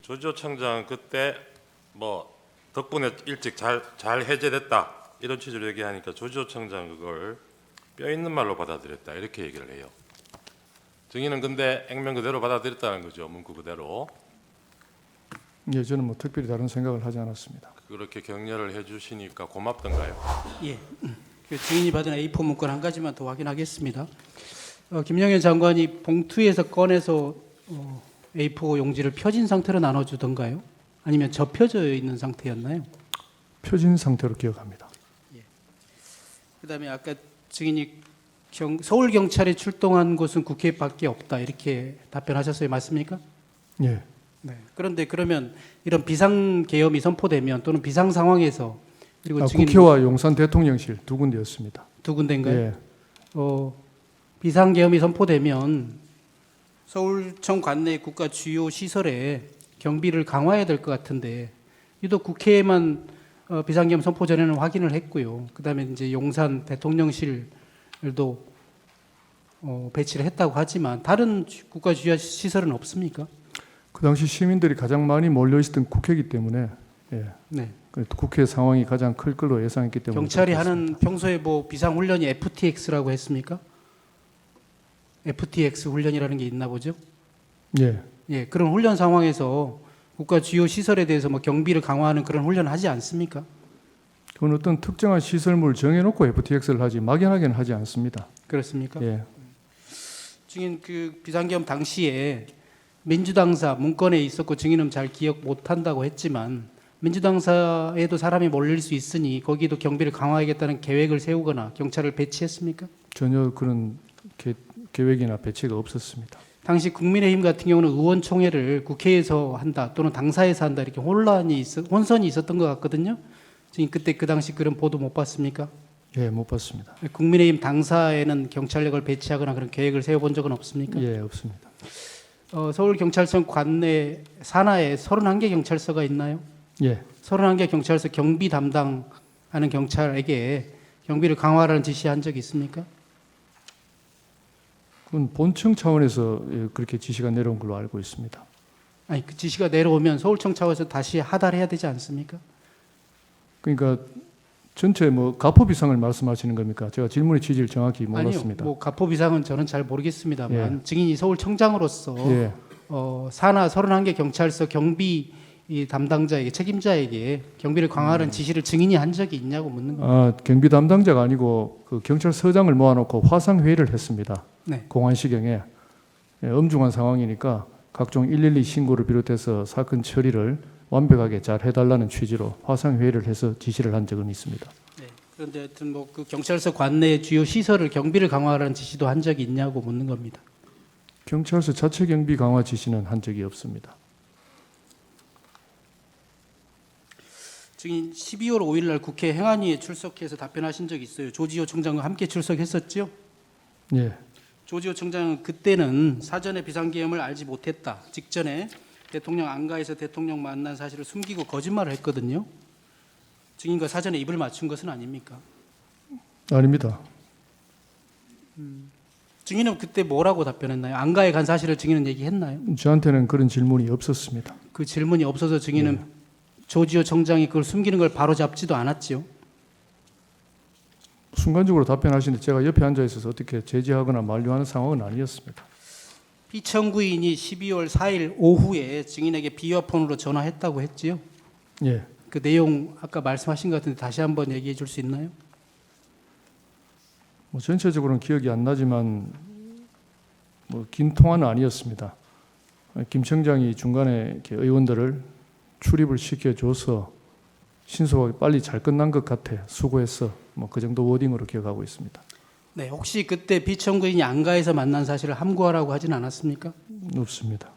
조지호 청장 그때 뭐 덕분에 일찍 잘 해제됐다 이런 취지로 얘기하니까 조지호 청장 그걸 뼈 있는 말로 받아들였다 이렇게 얘기를 해요. 증인은 근데 액면 그대로 받아들였다는 거죠. 문구 그대로. 예, 저는 뭐 특별히 다른 생각을 하지 않았습니다. 그렇게 격려를 해주시니까 고맙던가요? 예. 그 증인이 받은 A4 문건 한 가지만 더 확인하겠습니다. 김영현 장관이 봉투에서 꺼내서 A4 용지를 펴진 상태로 나눠주던가요? 아니면 접혀져 있는 상태였나요? 펴진 상태로 기억합니다. 그다음에 아까 증인이 서울경찰이 출동한 곳은 국회 밖에 없다 이렇게 답변하셨어요. 맞습니까? 예, 네. 그런데 그러면 이런 비상계엄이 선포되면 또는 비상 상황에서 그리고 국회와 용산 대통령실 두 군데였습니다. 두 군데인가요? 예, 비상계엄이 선포되면 서울청 관내 국가 주요 시설에 경비를 강화해야 될 것 같은데 유독 국회에만 비상계엄 선포 전에는 확인을 했고요. 그다음에 이제 용산 대통령실도 배치를 했다고 하지만 다른 국가 주요 시설은 없습니까? 그 당시 시민들이 가장 많이 몰려 있었던 국회이기 때문에 예, 네. 국회 상황이 가장 클 걸로 예상했기 때문에 경찰이 그렇게 하는 평소에 뭐 비상 훈련이 FTX라고 했습니까? FTX 훈련이라는 게 있나 보죠? 했습니다. 예, 예, 그런 훈련 상황에서 국가 주요 시설에 대해서 뭐 경비를 강화하는 그런 훈련을 하지 않습니까? 그건 어떤 특정한 시설물을 정해놓고 FTX를 하지 막연하게는 하지 않습니다. 그렇습니까? 예, 증인 그 비상계엄 당시에 민주당사 문건에 있었고 증인은 잘 기억 못한다고 했지만 민주당사에도 사람이 몰릴 수 있으니 거기도 경비를 강화하겠다는 계획을 세우거나 경찰을 배치했습니까? 전혀 그런 계획이나 배치가 없었습니다. 당시 국민의힘 같은 경우는 의원총회를 국회에서 한다 또는 당사에서 한다 이렇게 혼선이 있었던 것 같거든요. 지금 그때 그 당시 그런 보도 못 봤습니까? 예, 못 봤습니다. 국민의힘 당사에는 경찰력을 배치하거나 그런 계획을 세워본 적은 없습니까? 예, 없습니다. 서울경찰청 관내 산하에 31개 경찰서가 있나요? 예, 31개 경찰서 경비 담당하는 경찰에게 경비를 강화하라는 지시한 적이 있습니까? 그건 본청 차원에서 그렇게 지시가 내려온 걸로 알고 있습니다. 아니 그 지시가 내려오면 서울청 차원에서 다시 하달해야 되지 않습니까? 그러니까 전체 뭐 가포 비상을 말씀하시는 겁니까? 제가 질문의 취지를 정확히 몰랐습니다. 아니요, 뭐 가포 비상은 저는 잘 모르겠습니다만 예. 증인이 서울청장으로서 예, 산하 31개 경찰서 경비 이 담당자에게 책임자에게 경비를 강화하는 지시를 증인이 한 적이 있냐고 묻는 겁니다. 경비 담당자가 아니고 그 경찰서장을 모아놓고 화상 회의를 했습니다. 네. 공안시경에 엄중한 상황이니까 각종 112 신고를 비롯해서 사건 처리를 완벽하게 잘 해달라는 취지로 화상 회의를 해서 지시를 한 적은 있습니다. 네. 그런데 하여튼 뭐 그 경찰서 관내 주요 시설을 경비를 강화하라는 지시도 한 적이 있냐고 묻는 겁니다. 경찰서 자체 경비 강화 지시는 한 적이 없습니다. 증인 12월 5일 날 국회 행안위에 출석해서 답변하신 적이 있어요. 조지호 청장과 함께 출석했었죠? 예, 조지호 청장은 그때는 사전에 비상계엄을 알지 못했다. 직전에 대통령 안가에서 대통령 만난 사실을 숨기고 거짓말을 했거든요. 증인과 사전에 입을 맞춘 것은 아닙니까? 아닙니다. 증인은 그때 뭐라고 답변했나요? 안가에 간 사실을 증인은 얘기했나요? 저한테는 그런 질문이 없었습니다. 그 질문이 없어서 증인은 조지호 청장이 그걸 숨기는 걸 바로잡지도 않았지요. 순간적으로 답변하시는데 제가 옆에 앉아 있어서 어떻게 제지하거나 만류하는 상황은 아니었습니다. 피청구인이 12월 4일 오후에 증인에게 비화폰으로 전화했다고 했지요. 예, 그 내용 아까 말씀하신 것 같은데 다시 한번 얘기해 줄 수 있나요? 뭐 전체적으로는 기억이 안 나지만 뭐 긴 통화는 아니었습니다. 김 청장이 중간에 이렇게 의원들을 출입을 시켜줘서 신속하게 빨리 잘 끝난 것 같아 수고했어 뭐 그 정도 워딩으로 기억하고 있습니다. 네, 혹시 그때 피청구인이 안가에서 만난 사실을 함구하라고 하진 않았습니까? 없습니다.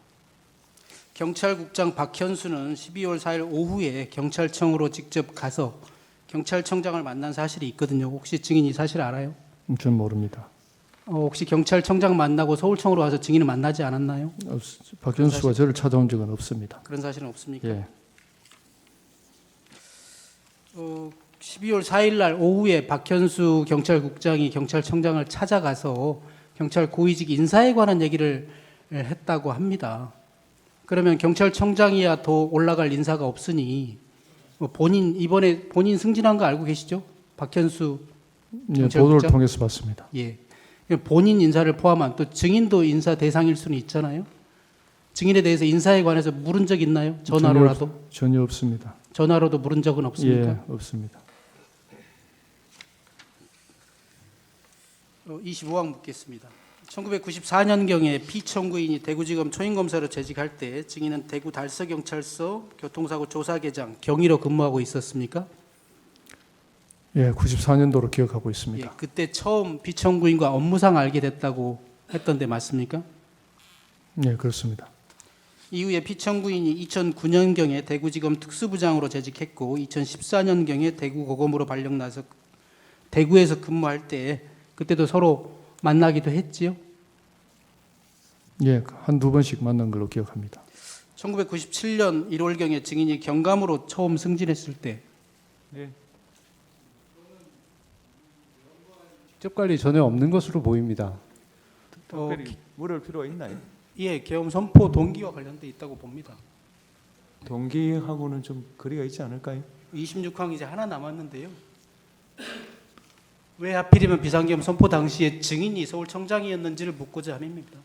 경찰국장 박현수는 12월 4일 오후에 경찰청으로 직접 가서 경찰청장을 만난 사실이 있거든요. 혹시 증인 이 사실 알아요? 전 모릅니다. 혹시 경찰청장 만나고 서울청으로 와서 증인을 만나지 않았나요? 박현수가 저를 찾아온 적은 없습니다. 그런 사실은 없습니까? 예, 12월 4일 날 오후에 박현수 경찰국장이 경찰청장을 찾아가서 경찰 고위직 인사에 관한 얘기를 했다고 합니다. 그러면 경찰청장이야 더 올라갈 인사가 없으니 뭐 이번에 본인 승진한 거 알고 계시죠? 박현수 예, 경찰국장? 보도를 통해서 봤습니다. 예. 본인 인사를 포함한 또 증인도 인사 대상일 수는 있잖아요. 증인에 대해서 인사에 관해서 물은 적 있나요? 전화로라도? 전혀 없습니다. 전화로도 물은 적은 없습니까? 예, 없습니다. 25항 묻겠습니다. 1994년경에 피청구인이 대구지검 초임검사로 재직할 때 증인은 대구 달서경찰서 교통사고 조사계장 경위로 근무하고 있었습니까? 예, 94년도로 기억하고 예, 있습니다. 그때 처음 피청구인과 업무상 알게 됐다고 했던데 맞습니까? 예, 그렇습니다. 이후에 피청구인이 2009년경에 대구지검 특수부장으로 재직했고 2014년경에 대구고검으로 발령 나서 대구에서 근무할 때 그때도 서로 만나기도 했지요. 예, 한두 번씩 만난 걸로 기억합니다. 1997년 1월경에 증인이 경감으로 처음 승진했을 때 네. 직접 관리 전혀 없는 것으로 보입니다. 특별히 물을 필요가 있나요? 예, 계엄 선포 동기와 관련돼 있다고 봅니다. 동기하고는 좀 거리가 있지 않을까요? 26항 이제 하나 남았는데요. 왜 하필이면 비상계엄 선포 당시에 증인이 서울청장이었는지를 묻고자 함입니다.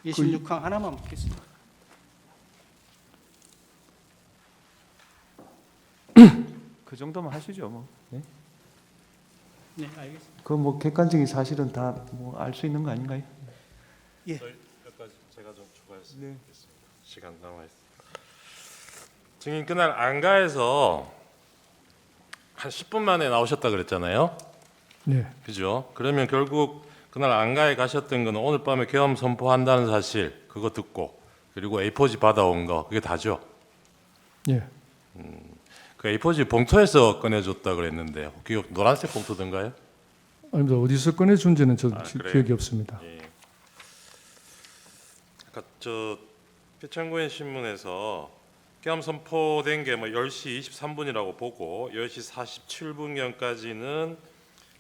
26항 하나만 묻겠습니다. 그 정도만 하시죠, 뭐. 네? 네, 알겠습니다. 그 뭐 객관적인 사실은 다 뭐 알 수 있는 거 아닌가요? 예. 몇 가지 제가 좀 추가했습니다. 네. 시간 남아 있습니다. 증인 그날 안가에서 한 10분 만에 나오셨다 그랬잖아요. 네, 그죠? 그러면 결국 그날 안가에 가셨던 거는 오늘 밤에 계엄 선포한다는 사실 그거 듣고 그리고 A4지 받아온 거 그게 다죠. 예, 그 A4지 봉투에서 꺼내줬다 그랬는데 기억 노란색 봉투던가요? 아닙니다. 어디서 꺼내준지는 저 그래요? 기억이 없습니다. 예. 아까 저 표창구인 신문에서 계엄 선포된 게 뭐 10시 23분이라고 보고 10시 47분경까지는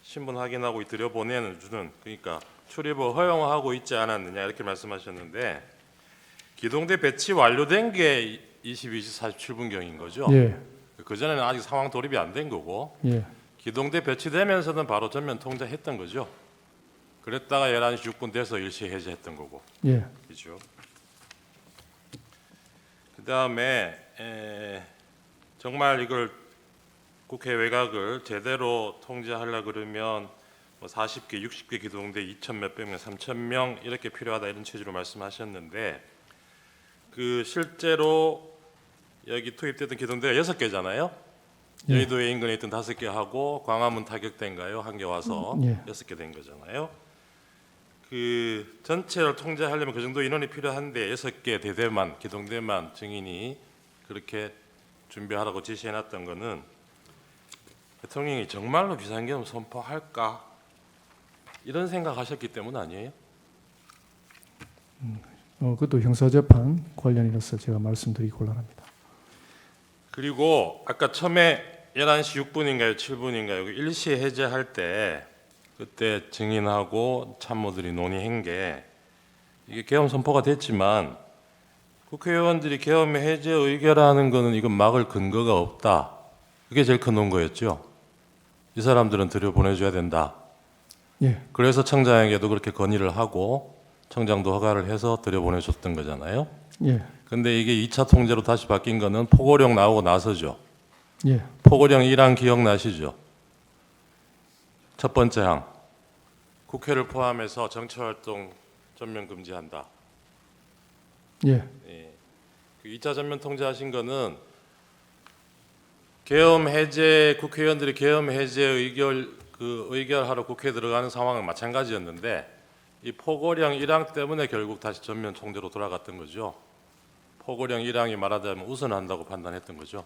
신분 확인하고 들여보내는 주는 그러니까 출입을 허용하고 있지 않았느냐 이렇게 말씀하셨는데 기동대 배치 완료된 게 22시 47분경인 거죠. 예, 그 전에는 아직 상황 돌입이 안 된 거고 예, 기동대 배치되면서는 바로 전면 통제했던 거죠. 그랬다가 11시 6분 돼서 일시 해제했던 거고. 예, 그죠. 그다음에 정말 이걸 국회 외곽을 제대로 통제하려 그러면 뭐 40개, 60개 기동대 2천 몇백 명, 3천 명 이렇게 필요하다 이런 취지로 말씀하셨는데 그 실제로 여기 투입됐던 기동대가 6개잖아요. 예. 여의도에 인근에 있던 5개 하고 광화문 타격대인가요? 한 개 와서 예. 6개 된 거잖아요. 그 전체를 통제하려면 그 정도 인원이 필요한데 6개 대대만 기동대만 증인이 그렇게 준비하라고 지시해놨던 거는 대통령이 정말로 비상계엄 선포할까 이런 생각하셨기 때문 아니에요? 그것도 형사재판 관련이라서 제가 말씀드리기 곤란합니다. 그리고 아까 처음에 11시 6분인가요? 7분인가요? 일시 해제할 때 그때 증인하고 참모들이 논의한 게 이게 계엄 선포가 됐지만 국회의원들이 계엄 해제 의결하는 거는 이건 막을 근거가 없다. 그게 제일 큰 논거였죠. 이 사람들은 들여보내줘야 된다. 예, 그래서 청장에게도 그렇게 건의를 하고 청장도 허가를 해서 들여보내줬던 거잖아요. 예, 근데 이게 2차 통제로 다시 바뀐 거는 포고령 나오고 나서죠. 예, 포고령 1항 기억나시죠? 첫 번째 항. 국회를 포함해서 정치활동 전면 금지한다. 예, 예. 그 2차 전면 통제하신 거는 계엄 해제 국회의원들이 계엄 해제 의결하러 국회에 들어가는 상황은 마찬가지였는데 이 포고령 1항 때문에 결국 다시 전면 통제로 돌아갔던 거죠. 포고령 1항이 말하자면 우선한다고 판단했던 거죠.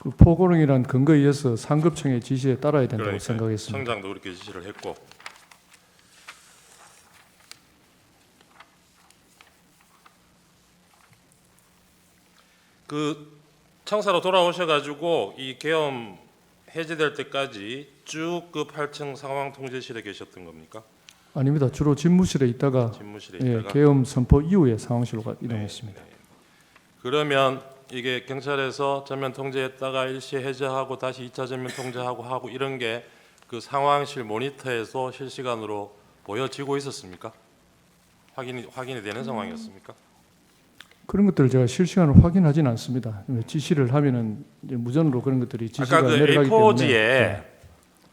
그 포고령이란 근거에 의해서 상급청의 지시에 따라야 된다고 그러니까요. 생각했습니다. 청장도 그렇게 지시를 했고 그 청사로 돌아오셔가지고 이 계엄 해제될 때까지 쭉 그 8층 상황 통제실에 계셨던 겁니까? 아닙니다. 주로 집무실에 있다가 집무실에 예, 있다가 계엄 선포 이후에 상황실로 이동했습니다. 그러면 이게 경찰에서 전면 통제했다가 일시 해제하고 다시 2차 전면 통제하고 이런 게 그 상황실 모니터에서 실시간으로 보여지고 있었습니까? 확인이 되는 상황이었습니까? 그런 것들을 제가 실시간으로 확인하지는 않습니다. 지시를 하면은 이제 무전으로 그런 것들이 지시가 아까 그 내려가기 A4지에 때문에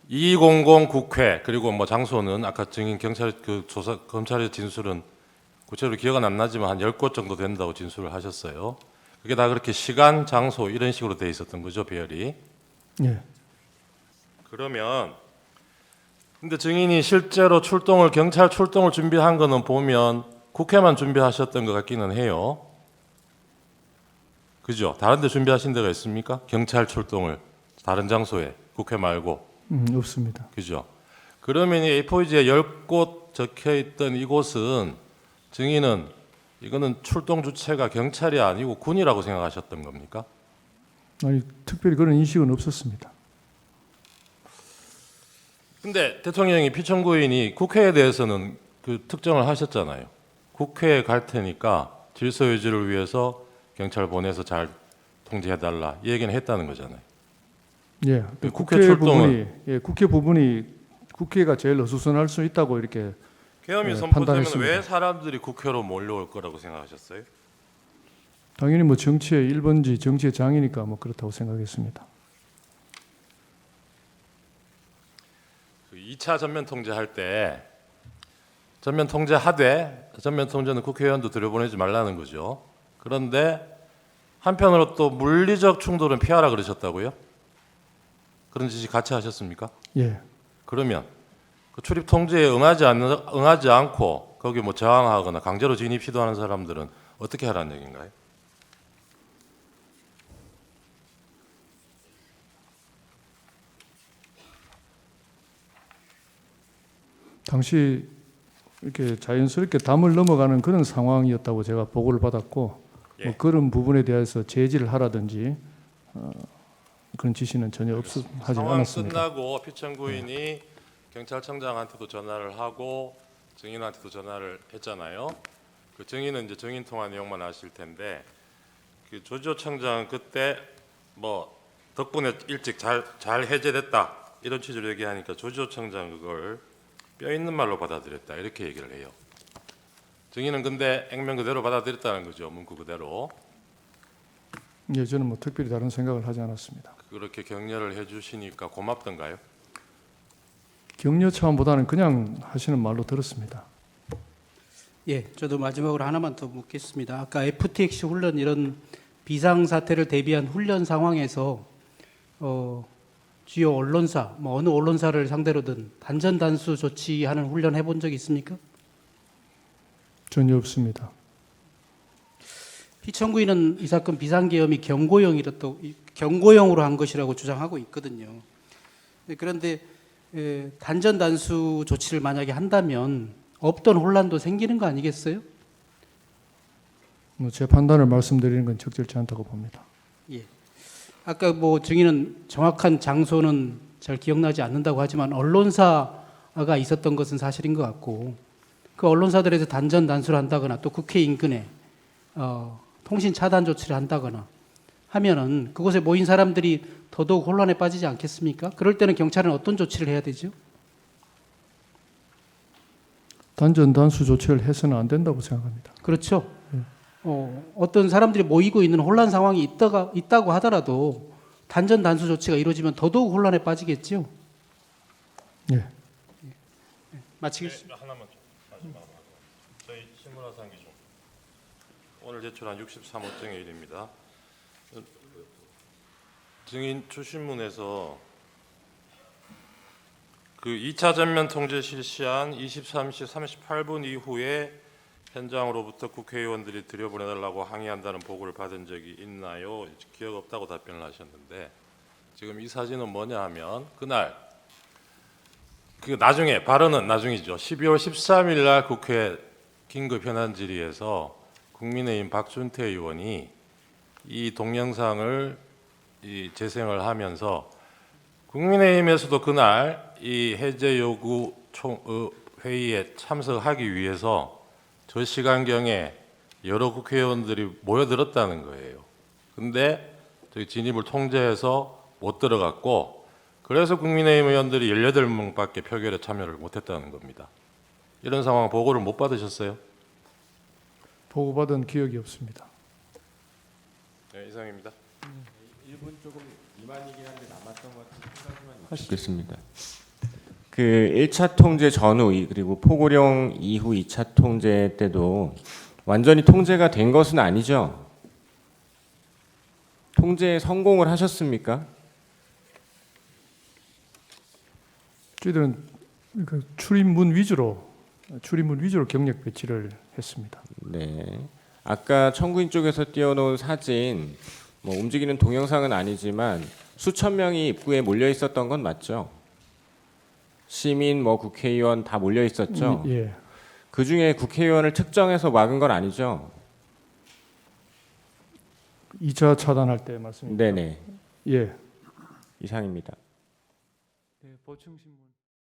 200 국회 그리고 뭐 장소는 아까 증인 경찰 그 조사 검찰의 진술은 구체적으로 기억은 안 나지만 한 10곳 정도 된다고 진술을 하셨어요. 그게 다 그렇게 시간, 장소 이런 식으로 돼 있었던 거죠, 배열이. 예. 그러면 근데 증인이 실제로 경찰 출동을 준비한 거는 보면 국회만 준비하셨던 것 같기는 해요. 그죠? 다른 데 준비하신 데가 있습니까? 경찰 출동을 다른 장소에 국회 말고. 없습니다. 그죠? 그러면 이 A4지에 10곳 적혀 있던 이곳은 증인은 이거는 출동 주체가 경찰이 아니고 군이라고 생각하셨던 겁니까? 아니 특별히 그런 인식은 없었습니다. 근데 대통령이 피청구인이 국회에 대해서는 그 특정을 하셨잖아요. 국회에 갈 테니까 질서 유지를 위해서 경찰 보내서 잘 통제해달라 이 얘기는 했다는 거잖아요. 예, 그 국회 국회 부분이 국회 부분이 국회가 제일 어수선할 수 있다고 이렇게 계엄이 네, 선포되면 판단했습니다. 왜 사람들이 국회로 몰려올 거라고 생각하셨어요? 당연히 뭐 정치의 1번지 정치의 장이니까 뭐 그렇다고 생각했습니다. 그 2차 전면 통제할 때 전면 통제하되 전면 통제는 국회의원도 들여보내지 말라는 거죠. 그런데 한편으로 또 물리적 충돌은 피하라 그러셨다고요? 그런 지시 같이 하셨습니까? 예, 그러면 그 출입 통제에 응하지 않고 거기 뭐 저항하거나 강제로 진입 시도하는 사람들은 어떻게 하라는 얘기인가요? 당시 이렇게 자연스럽게 담을 넘어가는 그런 상황이었다고 제가 보고를 받았고 예. 뭐 그런 부분에 대해서 제지를 하라든지 그런 지시는 전혀 하지 상황 않았습니다. 끝나고 피청구인이 경찰청장한테도 전화를 하고 증인한테도 전화를 했잖아요. 그 증인은 이제 증인 통화 내용만 아실 텐데 그 조지호 청장 그때 뭐 덕분에 일찍 잘 해제됐다 이런 취지로 얘기하니까 조지호 청장 그걸 뼈 있는 말로 받아들였다 이렇게 얘기를 해요. 증인은 근데 액면 그대로 받아들였다는 거죠. 문구 그대로. 예, 저는 뭐 특별히 다른 생각을 하지 않았습니다. 그렇게 격려를 해주시니까 고맙던가요? 격려 차원보다는 그냥 하시는 말로 들었습니다. 예, 저도 마지막으로 하나만 더 묻겠습니다. 아까 FTX 훈련 이런 비상 사태를 대비한 훈련 상황에서 주요 언론사, 뭐 어느 언론사를 상대로든 단전 단수 조치하는 훈련 해본 적 있습니까? 전혀 없습니다. 피청구인은 이 사건 비상계엄이 경고용으로 한 것이라고 주장하고 있거든요. 그런데 단전 단수 조치를 만약에 한다면 없던 혼란도 생기는 거 아니겠어요? 뭐 제 판단을 말씀드리는 건 적절치 않다고 봅니다. 예. 아까 뭐 증인은 정확한 장소는 잘 기억나지 않는다고 하지만 언론사가 있었던 것은 사실인 것 같고 그 언론사들에서 단전 단수를 한다거나 또 국회 인근에 통신 차단 조치를 한다거나 하면은 그곳에 모인 사람들이 더더욱 혼란에 빠지지 않겠습니까? 그럴 때는 경찰은 어떤 조치를 해야 되죠? 단전 단수 조치를 해서는 안 된다고 생각합니다. 그렇죠. 어떤 사람들이 모이고 있는 혼란 상황이 있다고 하더라도 단전 단수 조치가 이루어지면 더더욱 혼란에 빠지겠죠. 예. 마치겠습니다. 하나만 좀 마지막으로 저희 신문화상 기준 오늘 제출한 63호증의 일입니다. 증인 추신문에서 그 2차 전면 통제 실시한 23시 38분 이후에 현장으로부터 국회의원들이 들여보내달라고 항의한다는 보고를 받은 적이 있나요? 기억 없다고 답변을 하셨는데 지금 이 사진은 뭐냐 하면 그날 그 나중에 발언은 나중이죠. 12월 13일 날 국회 긴급 현안 질의에서 국민의힘 박준태 의원이 이 동영상을 재생을 하면서 국민의힘에서도 그날 이 해제 요구 회의에 참석하기 위해서 저 시간경에 여러 국회의원들이 모여들었다는 거예요. 근데 저희 진입을 통제해서 못 들어갔고, 그래서 국민의힘 의원들이 18명밖에 표결에 참여를 못했다는 겁니다. 이런 상황 보고를 못 받으셨어요? 보고받은 기억이 없습니다. 네, 이상입니다. 하시겠습니다. 그 1차 통제 전후 그리고 포고령 이후 2차 통제 때도 완전히 통제가 된 것은 아니죠? 통제에 성공을 하셨습니까? 저희들은 그 출입문 위주로 경력 배치를 했습니다. 네. 아까 청구인 쪽에서 띄워놓은 사진, 뭐 움직이는 동영상은 아니지만 수천 명이 입구에 몰려 있었던 건 맞죠? 시민, 뭐 국회의원 다 몰려 있었죠? 예. 그 중에 국회의원을 특정해서 막은 건 아니죠? 2차 차단할 때 말씀입니다. 네네. 예. 이상입니다. 네, 보충 신문.